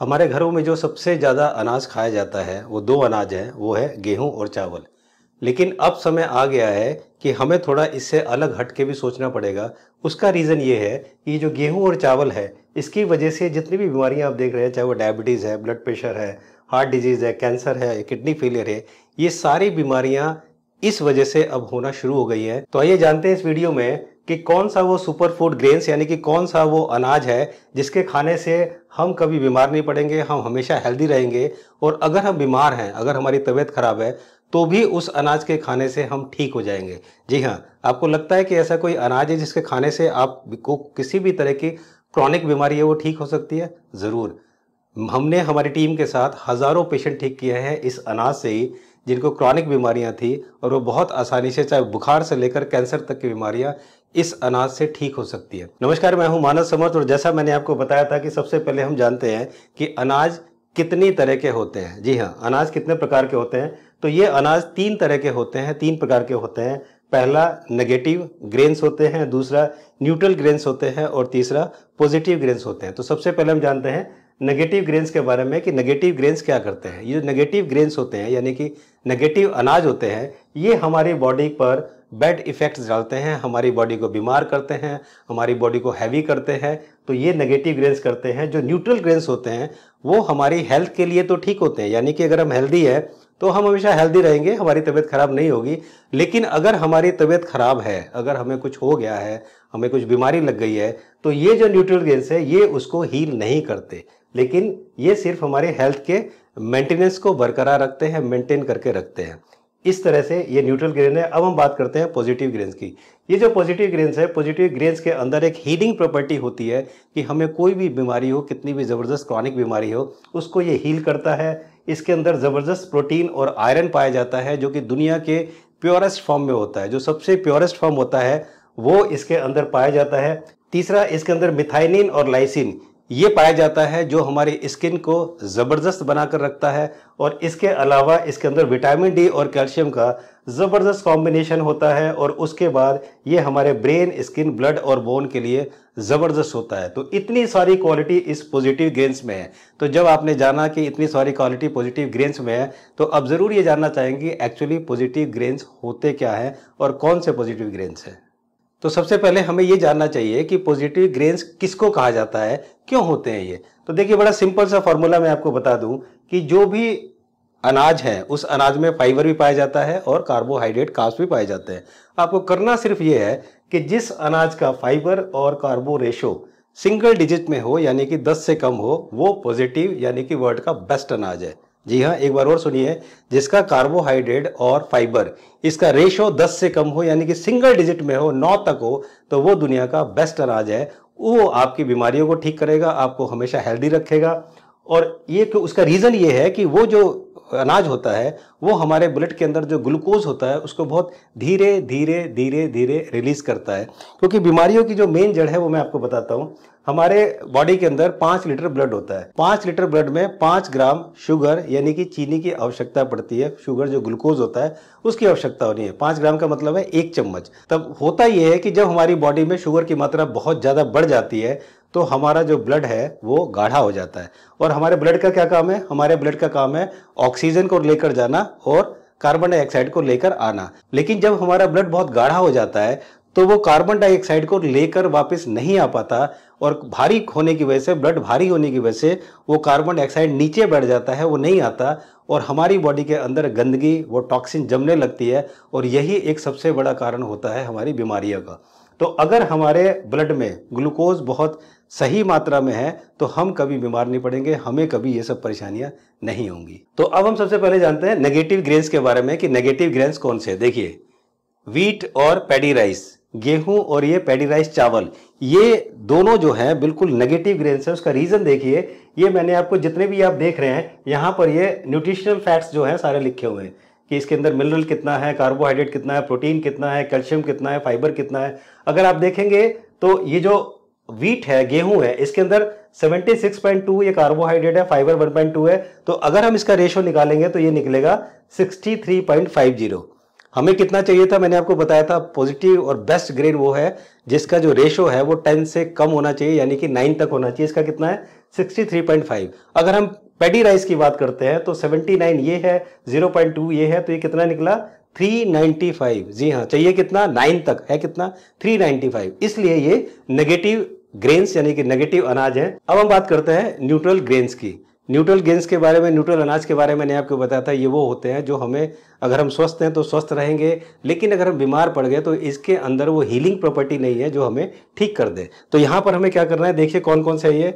हमारे घरों में जो सबसे ज़्यादा अनाज खाया जाता है वो दो अनाज हैं, वो है गेहूं और चावल। लेकिन अब समय आ गया है कि हमें थोड़ा इससे अलग हट के भी सोचना पड़ेगा। उसका रीज़न ये है कि जो गेहूं और चावल है, इसकी वजह से जितनी भी बीमारियां आप देख रहे हैं, चाहे वो डायबिटीज़ है, ब्लड प्रेशर है, हार्ट डिजीज़ है, कैंसर है, किडनी फेलियर है, ये सारी बीमारियां इस वजह से अब होना शुरू हो गई हैं। तो आइए जानते हैं इस वीडियो में कि कौन सा वो सुपर फूड ग्रेन्स यानी कि कौन सा वो अनाज है जिसके खाने से हम कभी बीमार नहीं पड़ेंगे, हम हमेशा हेल्दी रहेंगे। और अगर हम बीमार हैं, अगर हमारी तबीयत खराब है, तो भी उस अनाज के खाने से हम ठीक हो जाएंगे। जी हाँ, आपको लगता है कि ऐसा कोई अनाज है जिसके खाने से आपको किसी भी तरह की क्रॉनिक बीमारी है वो ठीक हो सकती है? ज़रूर। हमने हमारी टीम के साथ हज़ारों पेशेंट ठीक किए हैं इस अनाज से ही, जिनको क्रॉनिक बीमारियां थी, और वो बहुत आसानी से, चाहे बुखार से लेकर कैंसर तक की बीमारियां इस अनाज से ठीक हो सकती है। नमस्कार, मैं हूं मानस समर्थ, और जैसा मैंने आपको बताया था कि सबसे पहले हम जानते हैं कि अनाज कितनी तरह के होते हैं। जी हाँ, अनाज कितने प्रकार के होते हैं? तो ये अनाज तीन तरह के होते हैं, तीन प्रकार के होते हैं। पहला नेगेटिव ग्रेन्स होते हैं, दूसरा न्यूट्रल ग्रेन्स होते हैं, और तीसरा पॉजिटिव ग्रेन्स होते हैं। तो सबसे पहले हम जानते हैं नेगेटिव ग्रेन्स के बारे में कि नेगेटिव ग्रेन्स क्या करते हैं। ये जो नेगेटिव ग्रेन्स होते हैं यानी कि नेगेटिव अनाज होते हैं, ये हमारी बॉडी पर बैड इफेक्ट्स डालते हैं, हमारी बॉडी को बीमार करते हैं, हमारी बॉडी को हैवी करते हैं। तो ये नेगेटिव ग्रेन्स करते हैं। जो न्यूट्रल ग्रेन्स होते हैं वो हमारी हेल्थ के लिए तो ठीक होते हैं, यानी कि अगर हम हेल्दी है तो हम हमेशा हेल्दी रहेंगे, हमारी तबीयत खराब नहीं होगी। लेकिन अगर हमारी तबीयत खराब है, अगर हमें कुछ हो गया है, हमें कुछ बीमारी लग गई है, तो ये जो न्यूट्रल ग्रेन्स है ये उसको हील नहीं करते, लेकिन ये सिर्फ हमारे हेल्थ के मेंटेनेंस को बरकरार रखते हैं, मेंटेन करके रखते हैं। इस तरह से ये न्यूट्रल ग्रेन है। अब हम बात करते हैं पॉजिटिव ग्रेन्स की। ये जो पॉजिटिव ग्रेन्स है, पॉजिटिव ग्रेन्स के अंदर एक हीलिंग प्रॉपर्टी होती है कि हमें कोई भी बीमारी हो, कितनी भी ज़बरदस्त क्रॉनिक बीमारी हो, उसको ये हील करता है। इसके अंदर ज़बरदस्त प्रोटीन और आयरन पाया जाता है, जो कि दुनिया के प्योरेस्ट फॉर्म में होता है। जो सबसे प्योरेस्ट फॉर्म होता है वो इसके अंदर पाया जाता है। तीसरा, इसके अंदर मिथाइनिन और लाइसिन ये पाया जाता है, जो हमारी स्किन को ज़बरदस्त बनाकर रखता है। और इसके अलावा इसके अंदर विटामिन डी और कैल्शियम का ज़बरदस्त कॉम्बिनेशन होता है, और उसके बाद ये हमारे ब्रेन, स्किन, ब्लड और बोन के लिए ज़बरदस्त होता है। तो इतनी सारी क्वालिटी इस पॉजिटिव ग्रेन्स में है। तो जब आपने जाना कि इतनी सारी क्वालिटी पॉजिटिव ग्रेन्स में है, तो अब ज़रूर ये जानना चाहेंगे एक्चुअली पॉजिटिव ग्रेन्स होते क्या हैं और कौन से पॉजिटिव ग्रेन्स हैं। तो सबसे पहले हमें ये जानना चाहिए कि पॉजिटिव ग्रेन्स किसको कहा जाता है, क्यों होते हैं ये। तो देखिए, बड़ा सिंपल सा फॉर्मूला मैं आपको बता दूं कि जो भी अनाज है उस अनाज में फाइबर भी पाया जाता है और कार्बोहाइड्रेट, कार्ब्स भी पाए जाते हैं। आपको करना सिर्फ ये है कि जिस अनाज का फाइबर और कार्बो रेशो सिंगल डिजिट में हो, यानी कि 10 से कम हो, वो पॉजिटिव यानी कि वर्ल्ड का बेस्ट अनाज है। जी हाँ, एक बार और सुनिए, जिसका कार्बोहाइड्रेट और फाइबर इसका रेशो 10 से कम हो, यानी कि सिंगल डिजिट में हो, 9 तक हो, तो वो दुनिया का बेस्ट अनाज है। वो आपकी बीमारियों को ठीक करेगा, आपको हमेशा हेल्दी रखेगा। और ये उसका रीज़न ये है कि वो जो अनाज होता है वो हमारे ब्लड के अंदर जो ग्लूकोज होता है उसको बहुत धीरे धीरे धीरे धीरे रिलीज करता है। क्योंकि बीमारियों की जो मेन जड़ है वो मैं आपको बताता हूँ। हमारे बॉडी के अंदर 5 लीटर ब्लड होता है। 5 लीटर ब्लड में 5 ग्राम शुगर यानी कि चीनी की आवश्यकता पड़ती है। शुगर जो ग्लूकोज होता है उसकी आवश्यकता होनी है। 5 ग्राम का मतलब है 1 चम्मच। तब होता यह है कि जब हमारी बॉडी में शुगर की मात्रा बहुत ज़्यादा बढ़ जाती है तो हमारा जो ब्लड है वो गाढ़ा हो जाता है। और हमारे ब्लड का क्या काम है? हमारे ब्लड का काम है ऑक्सीजन को लेकर जाना और कार्बन डाइऑक्साइड को लेकर आना। लेकिन जब हमारा ब्लड बहुत गाढ़ा हो जाता है तो वो कार्बन डाइऑक्साइड को लेकर वापस नहीं आ पाता, और भारी होने की वजह से, ब्लड भारी होने की वजह से वो कार्बन डाइऑक्साइड नीचे बैठ जाता है, वो नहीं आता, और हमारी बॉडी के अंदर गंदगी, वो टॉक्सिन जमने लगती है। और यही एक सबसे बड़ा कारण होता है हमारी बीमारियों का। तो अगर हमारे ब्लड में ग्लूकोज बहुत सही मात्रा में है तो हम कभी बीमार नहीं पड़ेंगे, हमें कभी ये सब परेशानियां नहीं होंगी। तो अब हम सबसे पहले जानते हैं नेगेटिव ग्रेन्स के बारे में कि नेगेटिव ग्रेन्स कौन से हैं। देखिए, व्हीट और पैडी राइस, गेहूं और ये पैडी राइस चावल, ये दोनों जो हैं बिल्कुल नेगेटिव ग्रेन्स है। उसका रीजन देखिए, ये मैंने आपको जितने भी आप देख रहे हैं यहाँ पर ये न्यूट्रिशनल फैक्ट्स जो हैं सारे लिखे हुए हैं कि इसके अंदर मिनरल कितना है, कार्बोहाइड्रेट कितना है, प्रोटीन कितना है, कैल्शियम कितना है, फाइबर कितना है। अगर आप देखेंगे तो ये जो व्हीट है, गेहूं है, इसके अंदर 76.2 ये कार्बोहाइड्रेट है, फाइबर 1.2 है। तो अगर हम इसका रेशो निकालेंगे तो ये निकलेगा 63.50। हमें कितना चाहिए था? मैंने आपको बताया था पॉजिटिव और बेस्ट ग्रेन वो है जिसका जो रेशो है वो 10 से कम होना चाहिए, यानी कि 9 तक होना चाहिए। इसका कितना है? 63.5। अगर हम पैडी राइस की बात करते हैं तो 79 ये है, 0.2 ये है, तो ये कितना निकला 395। जी हाँ, चाहिए कितना 9 तक है, कितना 395। इसलिए ये नेगेटिव ग्रेन्स यानी कि नेगेटिव अनाज है। अब हम बात करते हैं न्यूट्रल ग्रेन्स की। न्यूट्रल ग्रेन्स के बारे में, न्यूट्रल अनाज के बारे में मैंने आपको बताया था, ये वो होते हैं जो हमें, अगर हम स्वस्थ हैं तो स्वस्थ रहेंगे, लेकिन अगर हम बीमार पड़ गए तो इसके अंदर वो हीलिंग प्रॉपर्टी नहीं है जो हमें ठीक कर दे। तो यहाँ पर हमें क्या करना है, देखिए कौन कौन से है ये,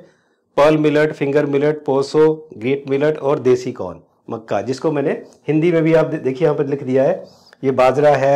pearl millet, finger millet, proso, great millet और देसी कॉर्न, मक्का, जिसको मैंने हिंदी में भी आप देखिए यहाँ पर लिख दिया है, ये बाजरा है,